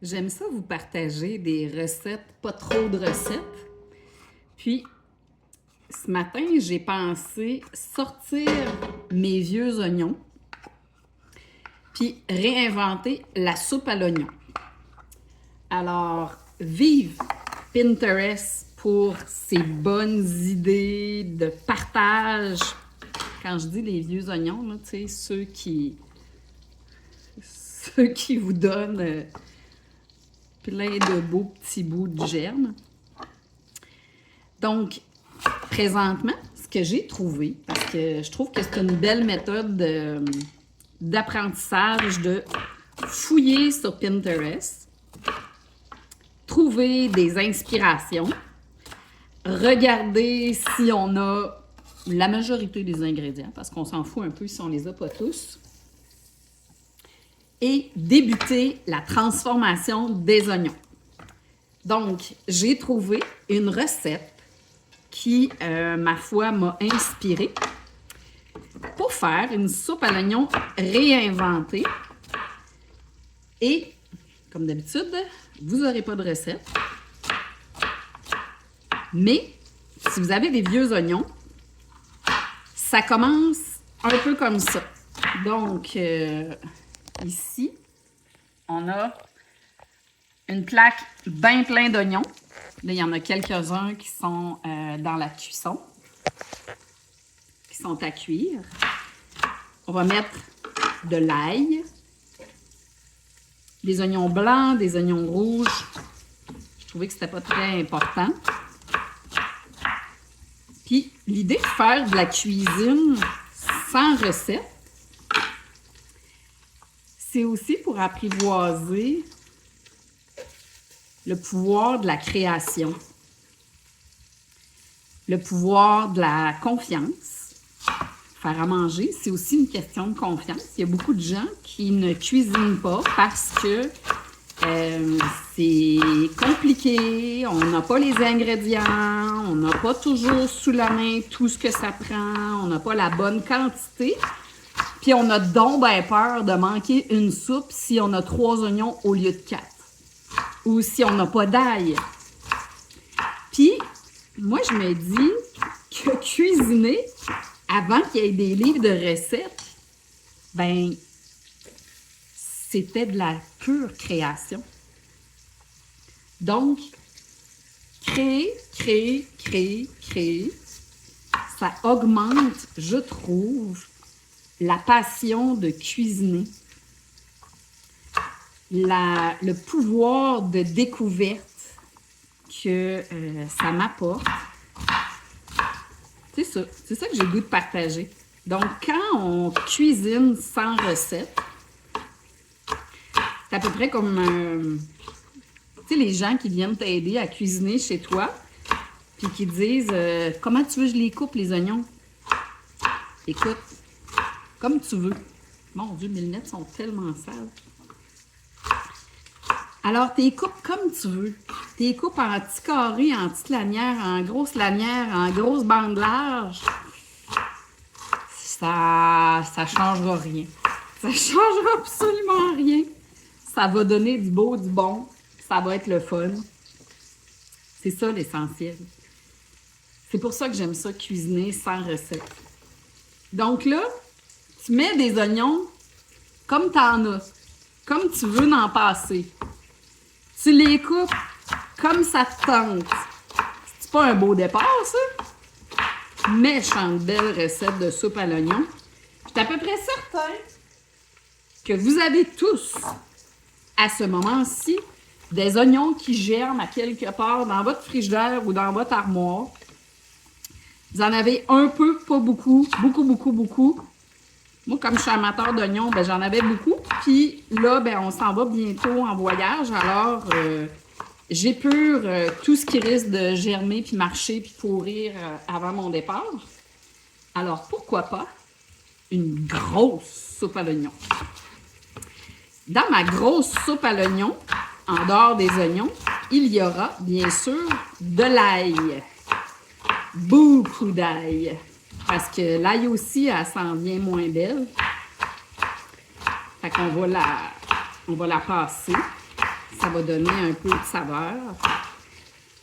J'aime ça vous partager des recettes, pas trop de recettes. Puis, ce matin, j'ai pensé sortir mes vieux oignons, puis réinventer la soupe à l'oignon. Alors, vive Pinterest pour ces bonnes idées de partage. Quand je dis les vieux oignons, là, tu sais, ceux qui vous donnent plein de beaux petits bouts de germe. Donc, présentement, ce que j'ai trouvé, parce que je trouve que c'est une belle méthode d'apprentissage de fouiller sur Pinterest, trouver des inspirations, regarder si on a la majorité des ingrédients, parce qu'on s'en fout un peu si on les a pas tous, et débuter la transformation des oignons. Donc, j'ai trouvé une recette qui, ma foi, m'a inspirée pour faire une soupe à l'oignon réinventée. Et, comme d'habitude, vous n'aurez pas de recette. Mais, si vous avez des vieux oignons, ça commence un peu comme ça. Donc, ici, on a une plaque bien pleine d'oignons. Là, il y en a quelques-uns qui sont dans la cuisson, qui sont à cuire. On va mettre de l'ail, des oignons blancs, des oignons rouges. Je trouvais que c'était pas très important. Puis, l'idée de faire de la cuisine sans recette, c'est aussi pour apprivoiser le pouvoir de la création, le pouvoir de la confiance. Faire à manger, c'est aussi une question de confiance. Il y a beaucoup de gens qui ne cuisinent pas parce que c'est compliqué, on n'a pas les ingrédients, on n'a pas toujours sous la main tout ce que ça prend, on n'a pas la bonne quantité. Puis on a donc bien peur de manquer une soupe si on a 3 oignons au lieu de 4. Ou si on n'a pas d'ail. Puis, moi, je me dis que cuisiner, avant qu'il y ait des livres de recettes, ben, c'était de la pure création. Donc, créer, ça augmente, je trouve, la passion de cuisiner. Le pouvoir de découverte que ça m'apporte. C'est ça que j'ai le goût de partager. Donc, quand on cuisine sans recette, c'est à peu près comme, tu sais, les gens qui viennent t'aider à cuisiner chez toi, puis qui disent comment tu veux que je les coupe, les oignons? Écoute, comme tu veux. Mon Dieu, mes lunettes sont tellement sales. Alors, tu les coupes comme tu veux. Tu les coupes en petits carrés, en petites lanières, en grosses lanières, en grosses bandes larges. Ça changera rien. Ça changera absolument rien. Ça va donner du beau, du bon. Ça va être le fun. C'est ça l'essentiel. C'est pour ça que j'aime ça, cuisiner sans recette. Donc là, tu mets des oignons comme t'en as. Comme tu veux n'en passer. Tu les coupes comme ça te tente. C'est pas un beau départ, ça? Méchante belle recette de soupe à l'oignon. Je suis à peu près certain que vous avez tous, à ce moment-ci, des oignons qui germent à quelque part dans votre frigidaire ou dans votre armoire. Vous en avez un peu, pas beaucoup, beaucoup. Moi, comme je suis amateur d'oignons, ben, j'en avais beaucoup. Puis là, ben, on s'en va bientôt en voyage. Alors, j'épure tout ce qui risque de germer, puis marcher, puis pourrir avant mon départ. Alors, pourquoi pas une grosse soupe à l'oignon? Dans ma grosse soupe à l'oignon, en dehors des oignons, il y aura, bien sûr, de l'ail. Beaucoup d'ail. Parce que l'ail aussi, elle s'en vient moins belle. Fait qu'on va la passer. Ça va donner un peu de saveur.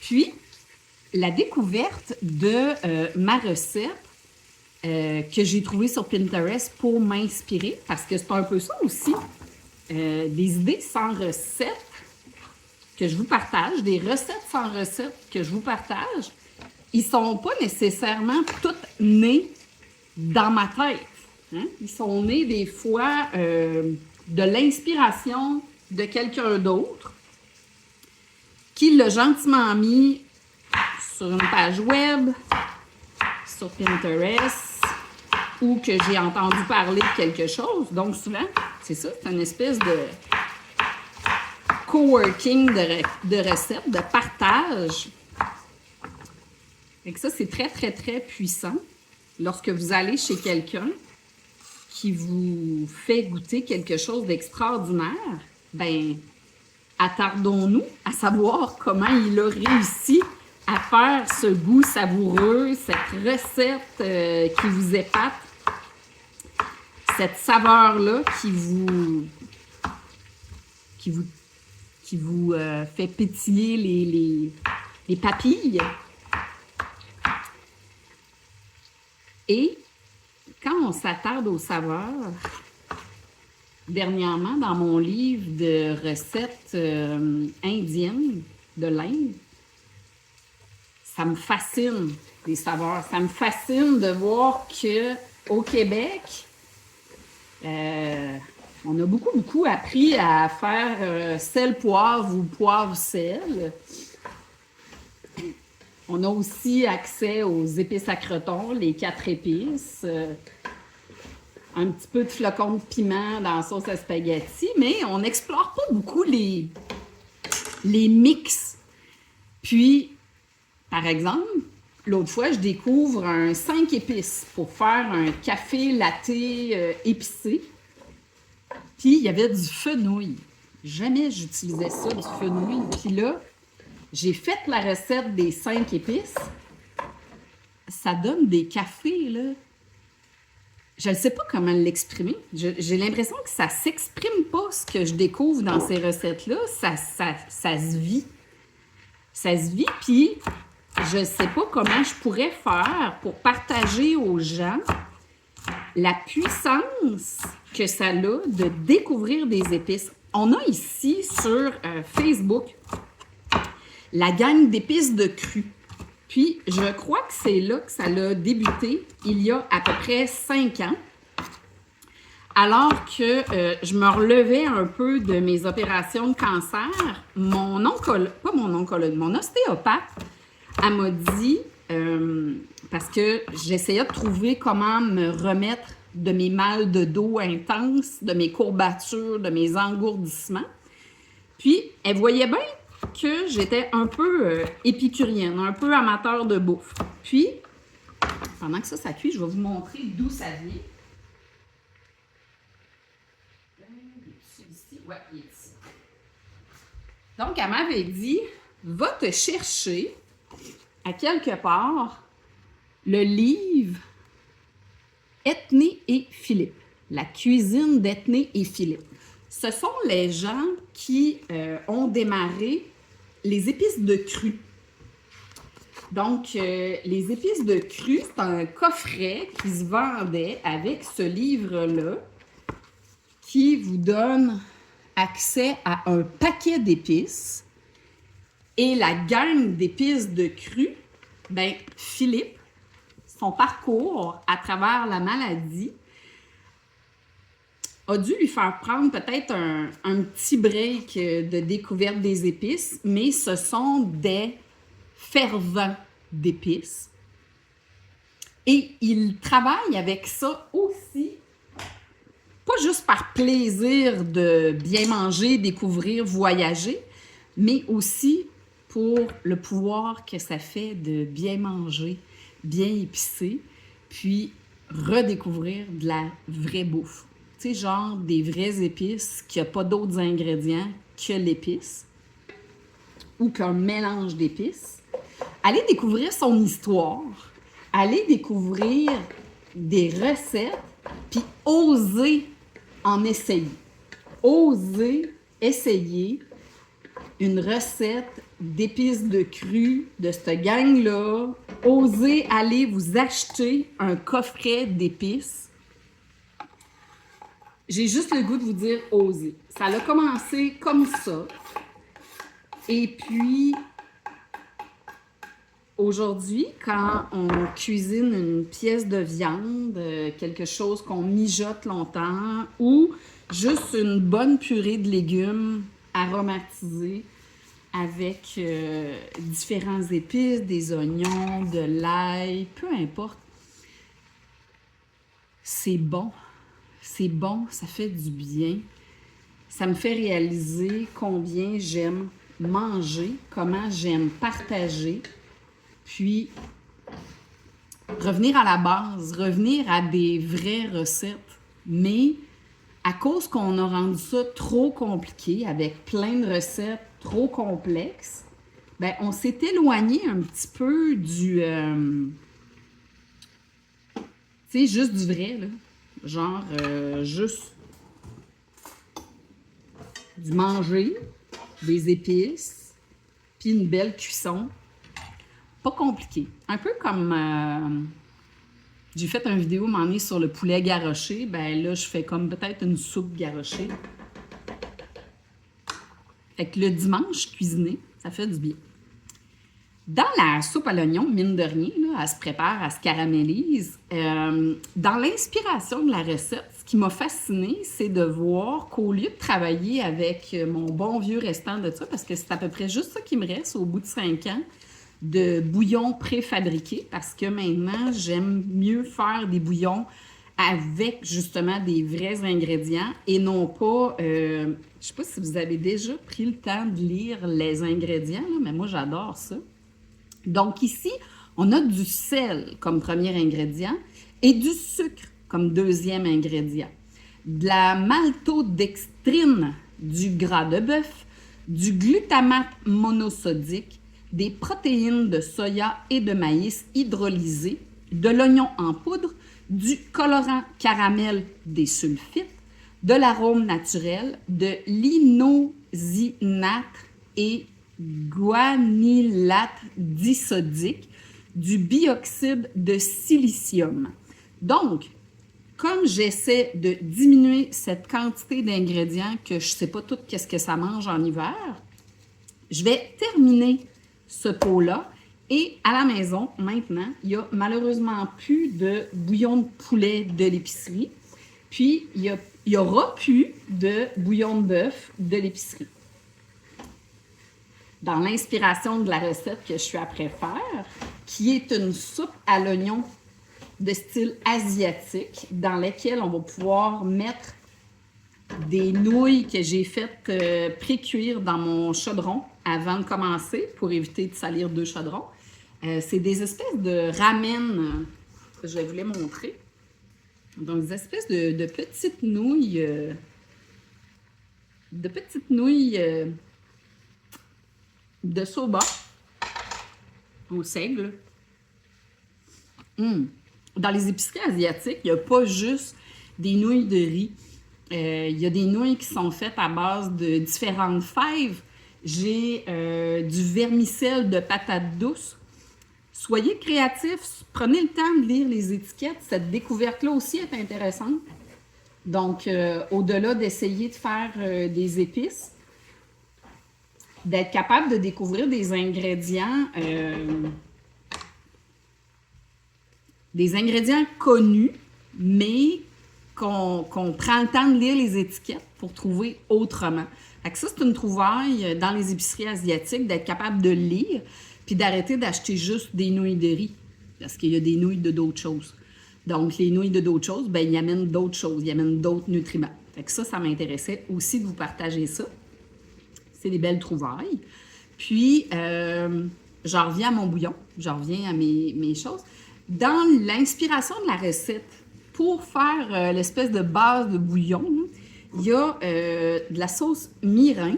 Puis, la découverte de ma recette que j'ai trouvée sur Pinterest pour m'inspirer, parce que c'est un peu ça aussi, des idées sans recette que je vous partage, des recettes sans recette que je vous partage, ils sont pas nécessairement toutes nées dans ma tête. Hein? Ils sont nés des fois de l'inspiration de quelqu'un d'autre qui l'a gentiment mis sur une page web, sur Pinterest, ou que j'ai entendu parler de quelque chose. Donc souvent, c'est ça, c'est une espèce de coworking de recettes, de partage. Et que ça, c'est très, très, très puissant. Lorsque vous allez chez quelqu'un qui vous fait goûter quelque chose d'extraordinaire, ben, attardons-nous à savoir comment il a réussi à faire ce goût savoureux, cette recette qui vous épate, cette saveur-là qui vous fait pétiller les papilles. Et quand on s'attarde aux saveurs, dernièrement, dans mon livre de recettes indiennes de l'Inde, ça me fascine, les saveurs. Ça me fascine de voir qu'au Québec, on a beaucoup appris à faire sel-poivre ou poivre-sel. On a aussi accès aux épices à croton, les 4 épices, un petit peu de flocons de piment dans la sauce à spaghetti, mais on n'explore pas beaucoup les mix. Puis, par exemple, l'autre fois, je découvre un 5 épices pour faire un café latte épicé. Puis, il y avait du fenouil. Jamais j'utilisais ça, du fenouil. Puis là, j'ai fait la recette des 5 épices. Ça donne des cafés, là. Je ne sais pas comment l'exprimer. J'ai l'impression que ça ne s'exprime pas, ce que je découvre dans ces recettes-là. Ça se vit. Ça se vit, puis je ne sais pas comment je pourrais faire pour partager aux gens la puissance que ça a de découvrir des épices. On a ici sur Facebook la gang d'épices de cru. Puis, je crois que c'est là que ça a débuté, il y a à peu près 5 ans, alors que je me relevais un peu de mes opérations de cancer. Mon ostéopathe, elle m'a dit, parce que j'essayais de trouver comment me remettre de mes mal de dos intenses, de mes courbatures, de mes engourdissements. Puis, elle voyait bien que j'étais un peu épicurienne, un peu amateur de bouffe. Puis, pendant que ça cuit, je vais vous montrer d'où ça vient. Ouais, il est ici. Donc, elle m'avait dit, va te chercher à quelque part le livre Etné et Philippe, la cuisine d'Etné et Philippe. Ce sont les gens qui ont démarré les épices de cru. Donc, les épices de cru, c'est un coffret qui se vendait avec ce livre-là qui vous donne accès à un paquet d'épices. Et la gang d'épices de cru, ben Philippe, son parcours à travers la maladie, a dû lui faire prendre peut-être un petit break de découverte des épices, mais ce sont des fervents d'épices. Et il travaille avec ça aussi, pas juste par plaisir de bien manger, découvrir, voyager, mais aussi pour le pouvoir que ça fait de bien manger, bien épicer, puis redécouvrir de la vraie bouffe. Tu sais, genre des vraies épices, qu'il n'y a pas d'autres ingrédients que l'épice ou qu'un mélange d'épices. Allez découvrir son histoire, allez découvrir des recettes, puis osez en essayer. Osez essayer une recette d'épices de cru de cette gang-là, osez aller vous acheter un coffret d'épices. J'ai juste le goût de vous dire osez. Ça a commencé comme ça. Et puis, aujourd'hui, quand on cuisine une pièce de viande, quelque chose qu'on mijote longtemps, ou juste une bonne purée de légumes aromatisée avec différents épices, des oignons, de l'ail, peu importe, c'est bon. C'est bon, ça fait du bien. Ça me fait réaliser combien j'aime manger, comment j'aime partager, puis revenir à la base, revenir à des vraies recettes. Mais à cause qu'on a rendu ça trop compliqué, avec plein de recettes trop complexes, ben on s'est éloigné un petit peu du... tu sais, juste du vrai, là. Genre, juste du manger, des épices, puis une belle cuisson. Pas compliqué. Un peu comme... j'ai fait une vidéo m'en sur le poulet garroché. Ben là, je fais comme peut-être une soupe garrochée. Fait que le dimanche, cuisiner, ça fait du bien. Dans la soupe à l'oignon, mine de rien, là, elle se prépare, elle se caramélise. Dans l'inspiration de la recette, ce qui m'a fascinée, c'est de voir qu'au lieu de travailler avec mon bon vieux restant de ça, parce que c'est à peu près juste ça qui me reste au bout de 5 ans, de bouillons préfabriqués, parce que maintenant, j'aime mieux faire des bouillons avec justement des vrais ingrédients et non pas... je sais pas si vous avez déjà pris le temps de lire les ingrédients, là, mais moi, j'adore ça. Donc ici, on a du sel comme premier ingrédient et du sucre comme deuxième ingrédient. De la maltodextrine, du gras de bœuf, du glutamate monosodique, des protéines de soya et de maïs hydrolysées, de l'oignon en poudre, du colorant caramel des sulfites, de l'arôme naturel, de l'inosinate et guanylate disodique, du bioxyde de silicium. Donc, comme j'essaie de diminuer cette quantité d'ingrédients que je ne sais pas tout qu'est-ce que ça mange en hiver, je vais terminer ce pot-là. Et à la maison, maintenant, il n'y a malheureusement plus de bouillon de poulet de l'épicerie. Puis, il n'y aura plus de bouillon de bœuf de l'épicerie. Dans l'inspiration de la recette que je suis après faire, qui est une soupe à l'oignon de style asiatique, dans laquelle on va pouvoir mettre des nouilles que j'ai faites pré-cuire dans mon chaudron avant de commencer, pour éviter de salir 2 chaudrons. C'est des espèces de ramen, je vais vous les montrer. Donc, des espèces de petites nouilles, de soba au seigle. Dans les épiceries asiatiques, il n'y a pas juste des nouilles de riz. Il y a des nouilles qui sont faites à base de différentes fèves. J'ai du vermicelle de patates douces. Soyez créatifs, prenez le temps de lire les étiquettes. Cette découverte-là aussi est intéressante. Donc, au-delà d'essayer de faire des épices, d'être capable de découvrir des ingrédients connus, mais qu'on prend le temps de lire les étiquettes pour trouver autrement. Fait que ça, c'est une trouvaille dans les épiceries asiatiques, d'être capable de lire, puis d'arrêter d'acheter juste des nouilles de riz, parce qu'il y a des nouilles de d'autres choses. Donc, les nouilles de d'autres choses, ben ils amènent d'autres choses, ils amènent d'autres nutriments. Fait que ça m'intéressait aussi de vous partager ça. C'est des belles trouvailles. Puis, j'en reviens à mon bouillon, j'en reviens à mes choses. Dans l'inspiration de la recette, pour faire l'espèce de base de bouillon, il y a de la sauce mirin,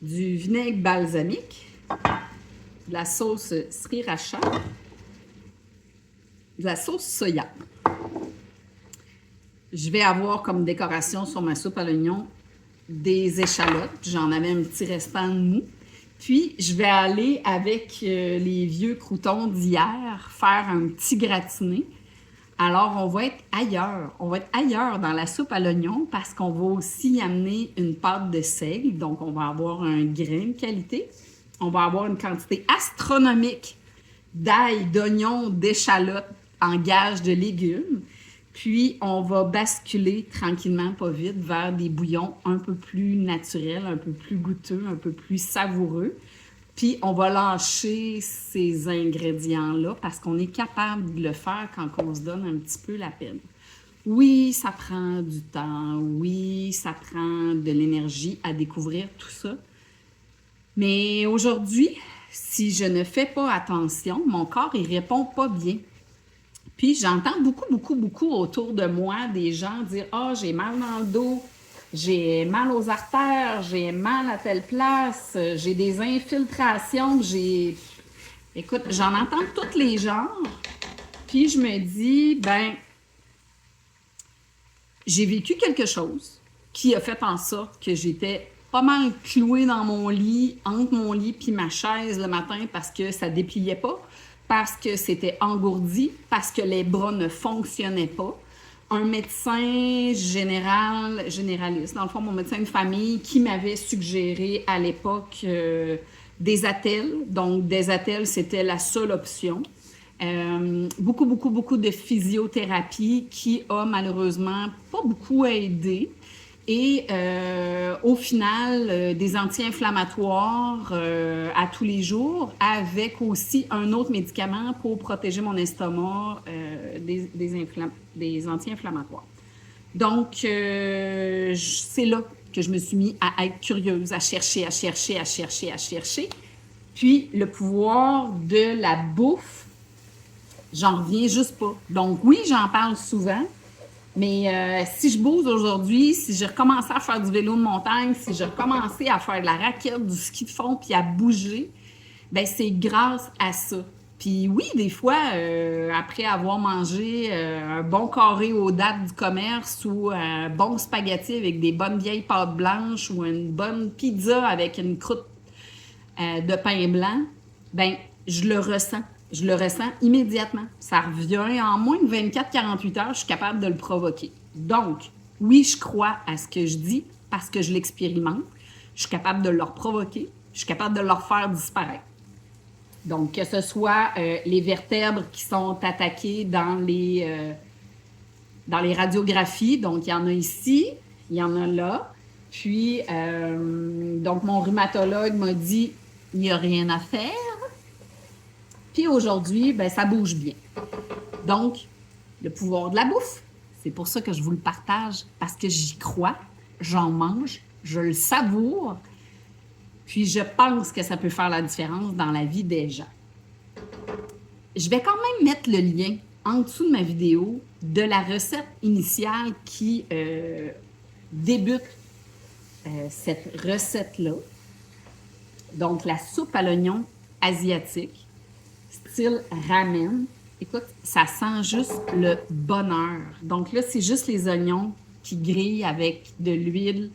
du vinaigre balsamique, de la sauce sriracha, de la sauce soya. Je vais avoir comme décoration sur ma soupe à l'oignon des échalotes. J'en avais un petit restant de mou. Puis, je vais aller avec les vieux croûtons d'hier faire un petit gratiné. Alors, on va être ailleurs. On va être ailleurs dans la soupe à l'oignon parce qu'on va aussi y amener une pâte de seigle. Donc, on va avoir un grain de qualité. On va avoir une quantité astronomique d'ail, d'oignons, d'échalotes en gage de légumes. Puis, on va basculer tranquillement, pas vite, vers des bouillons un peu plus naturels, un peu plus goûteux, un peu plus savoureux. Puis, on va lâcher ces ingrédients-là parce qu'on est capable de le faire quand on se donne un petit peu la peine. Oui, ça prend du temps. Oui, ça prend de l'énergie à découvrir tout ça. Mais aujourd'hui, si je ne fais pas attention, mon corps, il répond pas bien. Puis j'entends beaucoup autour de moi des gens dire « Ah, j'ai mal dans le dos, j'ai mal aux artères, j'ai mal à telle place, j'ai des infiltrations, j'ai... » Écoute, j'en entends tous les genres. Puis je me dis, ben, j'ai vécu quelque chose qui a fait en sorte que j'étais pas mal clouée dans mon lit, entre mon lit puis ma chaise le matin parce que ça dépliait pas, parce que c'était engourdi, parce que les bras ne fonctionnaient pas. Un médecin généraliste, dans le fond, mon médecin de famille, qui m'avait suggéré à l'époque des attelles. Donc, des attelles, c'était la seule option. Beaucoup de physiothérapie qui a malheureusement pas beaucoup aidé. Et au final, des anti-inflammatoires à tous les jours, avec aussi un autre médicament pour protéger mon estomac des anti-inflammatoires. Donc, c'est là que je me suis mis à être curieuse, à chercher. Puis, le pouvoir de la bouffe, j'en reviens juste pas. Donc, oui, j'en parle souvent. Mais si je bouge aujourd'hui, si j'ai recommencé à faire du vélo de montagne, si j'ai recommencé à faire de la raquette, du ski de fond, puis à bouger, ben c'est grâce à ça. Puis oui, des fois, après avoir mangé un bon carré aux dattes du commerce ou un bon spaghetti avec des bonnes vieilles pâtes blanches ou une bonne pizza avec une croûte de pain blanc, ben je le ressens. Je le ressens immédiatement. Ça revient en moins de 24-48 heures, je suis capable de le provoquer. Donc, oui, je crois à ce que je dis parce que je l'expérimente. Je suis capable de leur provoquer. Je suis capable de leur faire disparaître. Donc, que ce soit les vertèbres qui sont attaquées dans les radiographies. Donc, il y en a ici, il y en a là. Puis, donc, mon rhumatologue m'a dit, il n'y a rien à faire. Puis aujourd'hui, ben, ça bouge bien. Donc, le pouvoir de la bouffe, c'est pour ça que je vous le partage, parce que j'y crois, j'en mange, je le savoure, puis je pense que ça peut faire la différence dans la vie des gens. Je vais quand même mettre le lien en dessous de ma vidéo de la recette initiale qui débute cette recette-là. Donc, la soupe à l'oignon asiatique. Style ramen. Écoute, ça sent juste le bonheur. Donc là, c'est juste les oignons qui grillent avec de l'huile.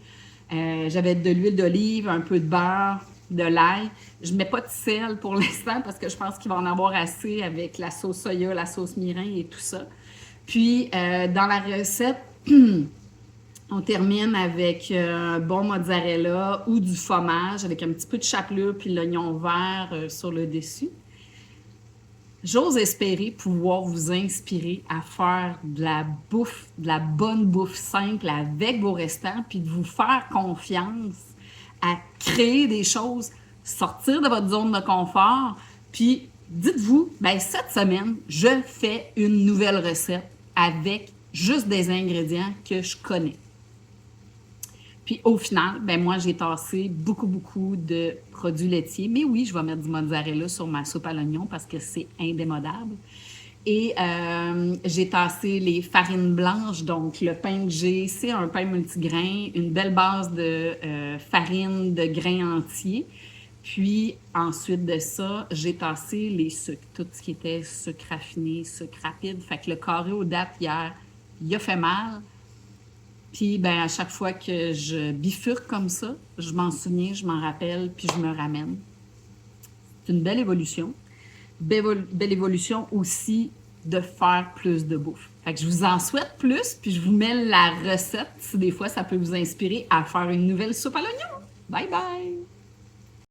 J'avais de l'huile d'olive, un peu de beurre, de l'ail. Je ne mets pas de sel pour l'instant parce que je pense qu'il va en avoir assez avec la sauce soya, la sauce mirin et tout ça. Puis, dans la recette, on termine avec un bon mozzarella ou du fromage avec un petit peu de chapelure puis l'oignon vert sur le dessus. J'ose espérer pouvoir vous inspirer à faire de la bouffe, de la bonne bouffe simple avec vos restants, puis de vous faire confiance à créer des choses, sortir de votre zone de confort, puis dites-vous, ben cette semaine, je fais une nouvelle recette avec juste des ingrédients que je connais. Puis au final, ben moi, j'ai tassé beaucoup de produits laitiers. Mais oui, je vais mettre du mozzarella sur ma soupe à l'oignon parce que c'est indémodable. Et j'ai tassé les farines blanches. Donc, le pain que j'ai, c'est un pain multigrain, une belle base de farine de grains entiers. Puis, ensuite de ça, j'ai tassé les sucres, tout ce qui était sucre raffiné, sucre rapide. Fait que le carré aux dattes hier, il a fait mal. Puis, ben, à chaque fois que je bifurque comme ça, je m'en souviens, je m'en rappelle, puis je me ramène. C'est une belle évolution. Belle évolution aussi de faire plus de bouffe. Fait que je vous en souhaite plus, puis je vous mets la recette si des fois ça peut vous inspirer à faire une nouvelle soupe à l'oignon. Bye bye!